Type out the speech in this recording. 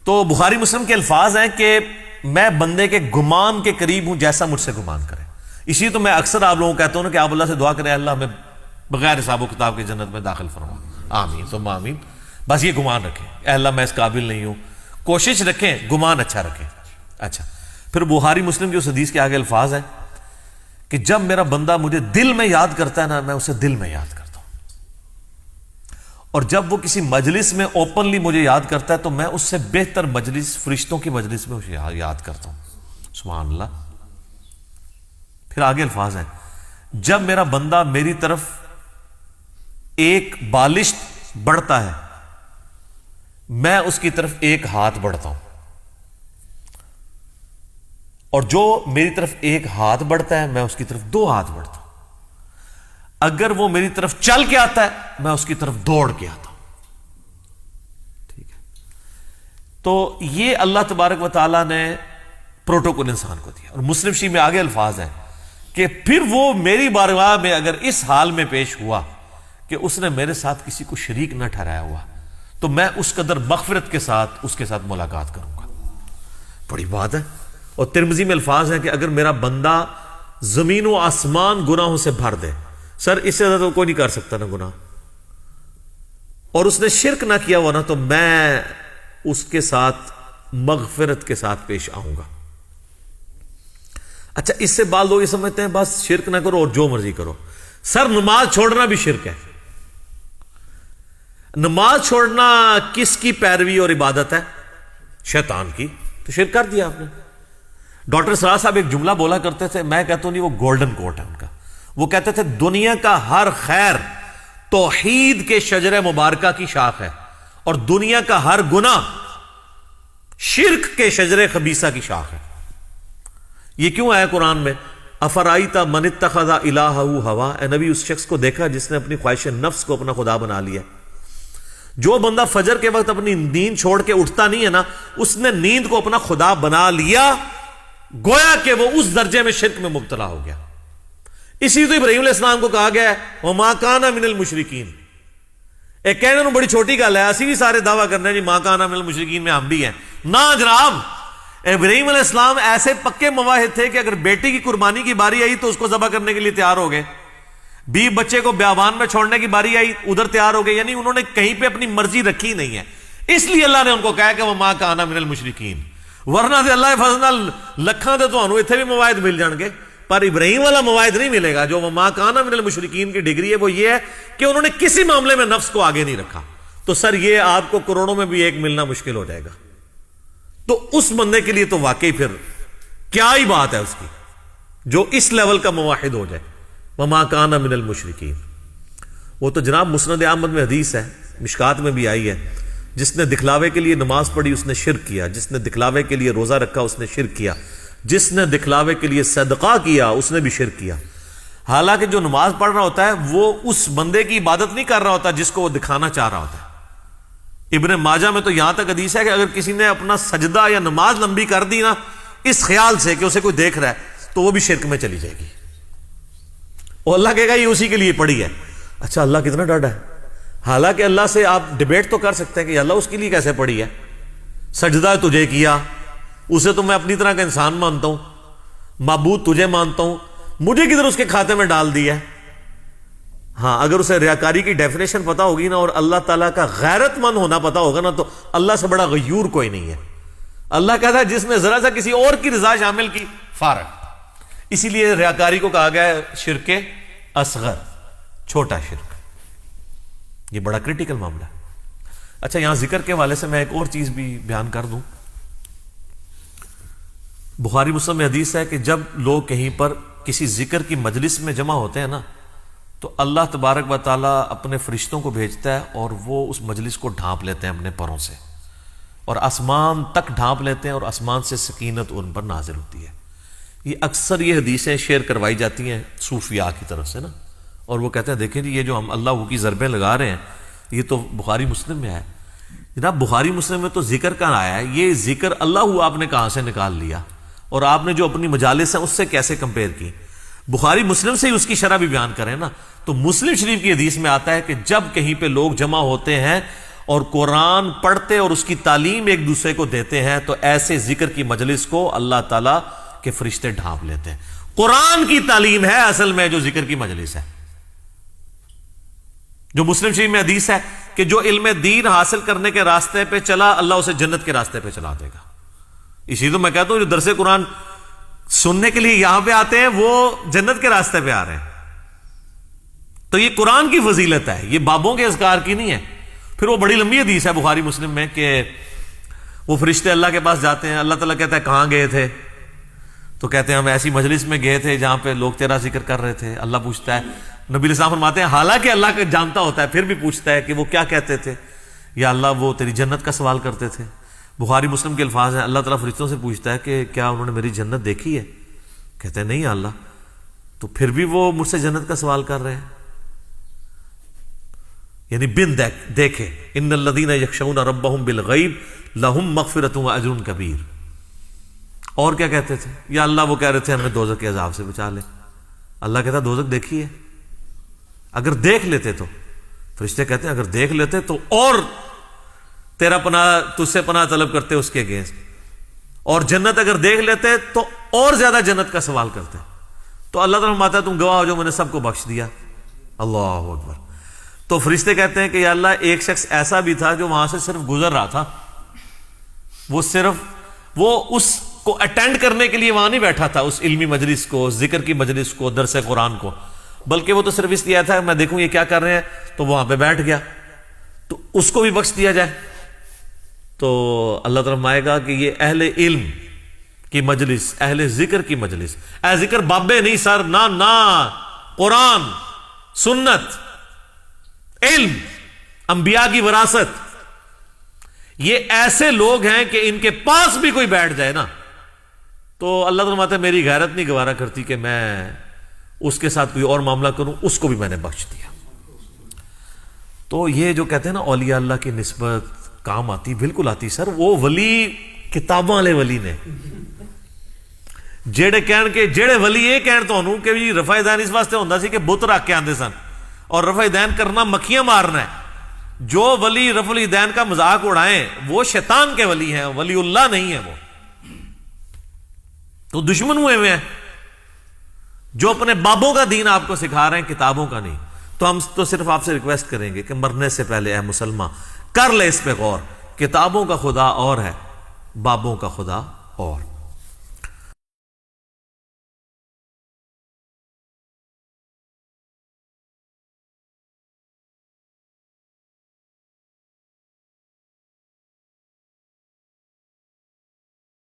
تو بخاری مسلم کے الفاظ ہیں کہ میں بندے کے گمان کے قریب ہوں جیسا مجھ سے گمان کرے. اسی تو میں اکثر آپ لوگوں کو کہتا ہوں نا کہ آپ اللہ سے دعا کریں اللہ ہمیں بغیر حساب و کتاب کی جنت میں داخل فرما. آمین ثم آمین. بس یہ گمان رکھیں اے اللہ میں اس قابل نہیں ہوں. کوشش رکھیں گمان اچھا رکھیں. اچھا پھر بخاری مسلم کی اس حدیث کے آگے الفاظ ہیں کہ جب میرا بندہ مجھے دل میں یاد کرتا ہے نا میں اسے دل میں یاد کرتا ہوں, اور جب وہ کسی مجلس میں اوپنلی مجھے یاد کرتا ہے تو میں اس سے بہتر مجلس فرشتوں کی مجلس میں اسے یاد کرتا ہوں. سبحان اللہ. پھر آگے الفاظ ہیں جب میرا بندہ میری طرف ایک بالشت بڑھتا ہے میں اس کی طرف ایک ہاتھ بڑھتا ہوں, اور جو میری طرف ایک ہاتھ بڑھتا ہے میں اس کی طرف دو ہاتھ بڑھتا ہوں. اگر وہ میری طرف چل کے آتا ہے میں اس کی طرف دوڑ کے آتا ہوں. ٹھیک ہے, تو یہ اللہ تبارک و تعالیٰ نے پروٹوکول انسان کو دیا. اور مسلم شریف میں آگے الفاظ ہیں کہ پھر وہ میری بارگاہ میں اگر اس حال میں پیش ہوا کہ اس نے میرے ساتھ کسی کو شریک نہ ٹھہرایا ہوا تو میں اس قدر مغفرت کے ساتھ اس کے ساتھ ملاقات کروں گا. بڑی بات ہے. اور ترمذی میں الفاظ ہیں کہ اگر میرا بندہ زمین و آسمان گناہوں سے بھر دے, سر اس سے زیادہ کوئی نہیں کر سکتا نا گناہ, اور اس نے شرک نہ کیا ہوا نا تو میں اس کے ساتھ مغفرت کے ساتھ پیش آؤں گا. اچھا اس سے بعض لوگ یہ سمجھتے ہیں بس شرک نہ کرو اور جو مرضی کرو. سر نماز چھوڑنا بھی شرک ہے. نماز چھوڑنا کس کی پیروی اور عبادت ہے؟ شیطان کی. تو شرک کر دیا آپ نے. ڈاکٹر سرار صاحب ایک جملہ بولا کرتے تھے, میں کہتا ہوں نہیں وہ گولڈن کوٹ ہے ان کا. وہ کہتے تھے دنیا کا ہر خیر توحید کے شجر مبارکہ کی شاخ ہے, اور دنیا کا ہر گناہ شرک کے شجر خبیثہ کی شاخ ہے. یہ کیوں آیا قرآن میں؟ افرائیت من اتخذ الہہ ہوا. اے نبی اس شخص کو دیکھا جس نے اپنی خواہش نفس کو اپنا خدا بنا لیا. جو بندہ فجر کے وقت اپنی نیند چھوڑ کے اٹھتا نہیں ہے نا, اس نے نیند کو اپنا خدا بنا لیا, گویا کہ وہ اس درجے میں شرک میں مبتلا ہو گیا. اسی تو ابراہیم علیہ السلام کو کہا گیا ہے وَمَا كَانَ مِنَ الْمُشْرِكِينَ. ایک کہنے بڑی چھوٹی گل ہے, اسی بھی سارے دعویٰ کرنے ہیں جی مَا كَانَ مِنَ الْمُشْرِكِينَ میں ہم بھی ہیں. نہ جناب, ابراہیم علیہ السلام ایسے پکے مواحد تھے کہ اگر بیٹی کی قربانی کی باری آئی تو اس کو ذبح کرنے کے لیے تیار ہو گئے. بچے کو بیابان میں چھوڑنے کی باری آئی ادھر تیار ہو گئے. یعنی انہوں نے کہیں پہ اپنی مرضی رکھی نہیں ہے, اس لیے اللہ نے ان کو کہا کہ وَمَا كَانَ مِنَ الْمُشْرِكِينَ. ورنہ سے اللہ فضل لکھاں تو تمہیں اتنے بھی مواعد مل جان گے, پر ابراہیم والا مواعد نہیں ملے گا. جو وَمَا كَانَ مِنَ الْمُشْرِكِينَ کی ڈگری ہے وہ یہ ہے کہ انہوں نے کسی معاملے میں نفس کو آگے نہیں رکھا. تو سر یہ آپ کو کروڑوں میں بھی ایک ملنا مشکل ہو جائے گا. تو اس بندے کے لیے تو واقعی پھر کیا ہی بات ہے اس کی جو اس لیول کا موحد ہو جائے. وَمَا كَانَ مِنَ الْمُشْرِكِينَ. وہ تو جناب مسند احمد میں حدیث ہے, مشکات میں بھی آئی ہے, جس نے دکھلاوے کے لیے نماز پڑھی اس نے شرک کیا, جس نے دکھلاوے کے لیے روزہ رکھا اس نے شرک کیا, جس نے دکھلاوے کے لیے صدقہ کیا اس نے بھی شرک کیا. حالانکہ جو نماز پڑھ رہا ہوتا ہے وہ اس بندے کی عبادت نہیں کر رہا ہوتا جس کو وہ دکھانا چاہ رہا ہوتا ہے. ابن ماجہ میں تو یہاں تک حدیث ہے کہ اگر کسی نے اپنا سجدہ یا نماز لمبی کر دی نا اس خیال سے کہ اسے کوئی دیکھ رہا ہے تو وہ بھی شرک میں چلی جائے گی. اور اللہ کہے گا یہ اسی کے لیے پڑھی ہے. اچھا اللہ کتنا ڈاڈا ہے. حالانکہ اللہ سے آپ ڈیبیٹ تو کر سکتے ہیں کہ اللہ اس کے لیے کیسے پڑھی ہے, سجدہ تجھے کیا, اسے تو میں اپنی طرح کا انسان مانتا ہوں, معبود تجھے مانتا ہوں, مجھے کدھر اس کے کھاتے میں ڈال دیا ہے. ہاں اگر اسے ریاکاری کی ڈیفینیشن پتا ہوگی نا اور اللہ تعالیٰ کا غیرت مند ہونا پتا ہوگا نا تو اللہ سے بڑا غیور کوئی نہیں ہے. اللہ کہتا ہے جس نے ذرا سا کسی اور کی رضا شامل کی فارغ. اسی لیے ریاکاری کو کہا گیا ہے شرک اصغر, چھوٹا شرک. یہ بڑا کریٹیکل معاملہ ہے. اچھا یہاں ذکر کے حوالے سے میں ایک اور چیز بھی بیان کر دوں. بخاری مسلم میں حدیث ہے کہ جب لوگ کہیں پر کسی ذکر کی مجلس میں جمع ہوتے ہیں نا تو اللہ تبارک و تعالیٰ اپنے فرشتوں کو بھیجتا ہے اور وہ اس مجلس کو ڈھانپ لیتے ہیں اپنے پروں سے, اور آسمان تک ڈھانپ لیتے ہیں, اور آسمان سے سکینت ان پر نازل ہوتی ہے. یہ اکثر یہ حدیثیں شیئر کروائی جاتی ہیں صوفیاء کی طرف سے نا, اور وہ کہتے ہیں دیکھیں جی یہ جو ہم اللہ کی ضربیں لگا رہے ہیں یہ تو بخاری مسلم میں ہے. جناب بخاری مسلم میں تو ذکر کا آیا ہے, یہ ذکر اللہ آپ نے کہاں سے نکال لیا, اور آپ نے جو اپنی مجالس ہیں اس سے کیسے کمپیئر کی. بخاری مسلم سے ہی اس کی شرح بھی بیان کریں نا. تو مسلم شریف کی حدیث میں آتا ہے کہ جب کہیں پہ لوگ جمع ہوتے ہیں اور قرآن پڑھتے اور اس کی تعلیم ایک دوسرے کو دیتے ہیں تو ایسے ذکر کی مجلس کو اللہ تعالیٰ کے فرشتے ڈھانپ لیتے ہیں. قرآن کی تعلیم ہے اصل میں جو ذکر کی مجلس ہے. جو مسلم شریف میں حدیث ہے کہ جو علم دین حاصل کرنے کے راستے پہ چلا اللہ اسے جنت کے راستے پہ چلا دے گا. اسی تو میں کہتا ہوں جو درس قرآن سننے کے لیے یہاں پہ آتے ہیں وہ جنت کے راستے پہ آ رہے ہیں. تو یہ قرآن کی فضیلت ہے, یہ بابوں کے اذکار کی نہیں ہے. پھر وہ بڑی لمبی حدیث ہے بخاری مسلم میں کہ وہ فرشتے اللہ کے پاس جاتے ہیں, اللہ تعالیٰ کہتا ہے کہاں گئے تھے, تو کہتے ہیں ہم ایسی مجلس میں گئے تھے جہاں پہ لوگ تیرا ذکر کر رہے تھے. اللہ پوچھتا ہے, نبی علیہ السلام فرماتے ہیں حالانکہ اللہ کا جانتا ہوتا ہے پھر بھی پوچھتا ہے کہ وہ کیا کہتے تھے, یا اللہ وہ تیری جنت کا سوال کرتے تھے. بخاری مسلم کے الفاظ ہیں, اللہ تعالیٰ فرشتوں سے پوچھتا ہے کہ کیا انہوں نے میری جنت دیکھی ہے, کہتے ہیں نہیں اللہ, تو پھر بھی وہ مجھ سے جنت کا سوال کر رہے ہیں. یعنی بن دیکھے ان الذین یخشون ربہم بالغیب لہم مغفرۃ واجر کبیر. اور کیا کہتے تھے, یا اللہ وہ کہہ رہے تھے ہمیں دوزخ کے عذاب سے بچا لے. اللہ کہتا دوزخ دیکھی ہے, اگر دیکھ لیتے تو, فرشتے کہتے ہیں اگر دیکھ لیتے تو اور تیرا پناہ تجھ سے پناہ طلب کرتے اس کے اگینسٹ, اور جنت اگر دیکھ لیتے تو اور زیادہ جنت کا سوال کرتے. تو اللہ تعالیٰ فرماتا ہے تم گواہ ہو جو میں نے سب کو بخش دیا. اللہ اکبر. تو فرشتے کہتے ہیں کہ یا اللہ ایک شخص ایسا بھی تھا جو وہاں سے صرف گزر رہا تھا, وہ اس کو اٹینڈ کرنے کے لیے وہاں نہیں بیٹھا تھا, اس علمی مجلس کو, ذکر کی مجلس کو, درس قرآن کو, بلکہ وہ تو صرف اس لیے تھا میں دیکھوں یہ کیا کر رہے ہیں, تو وہاں پہ بیٹھ گیا, تو اس کو بھی بخش دیا جائے. تو اللہ تعالیٰ فرمائے گا کہ یہ اہل علم کی مجلس, اہل ذکر کی مجلس, اے ذکر بابے نہیں سر, نہ قرآن سنت علم انبیاء کی وراثت, یہ ایسے لوگ ہیں کہ ان کے پاس بھی کوئی بیٹھ جائے نا تو اللہ تعالیٰ فرماتا ہے میری غیرت نہیں گوارا کرتی کہ میں اس کے ساتھ کوئی اور معاملہ کروں, اس کو بھی میں نے بخش دیا. تو یہ جو کہتے ہیں نا اولیاء اللہ کی نسبت کام آتی, بالکل آتی سر. وہ ولی کتاباں والے ولی نے جڑے کہن کے جڑے ولی یہ کہن تانوں کہ جی رفع دین اس واسطے ہوندا سی کہ بت رکھ کے آندے سن, اور رفع دین کرنا مکھیاں مارنا ہے. جو ولی رفع الدین کا مذاق اڑائیں وہ شیطان کے ولی ہیں, ولی اللہ نہیں ہے. وہ تو دشمن ہوئے ہوئے ہیں جو اپنے بابوں کا دین آپ کو سکھا رہے ہیں, کتابوں کا نہیں. تو ہم تو صرف آپ سے ریکویسٹ کریں گے کہ مرنے سے پہلے اے مسلمان کر لے اس پہ غور. کتابوں کا خدا اور ہے, بابوں کا خدا اور.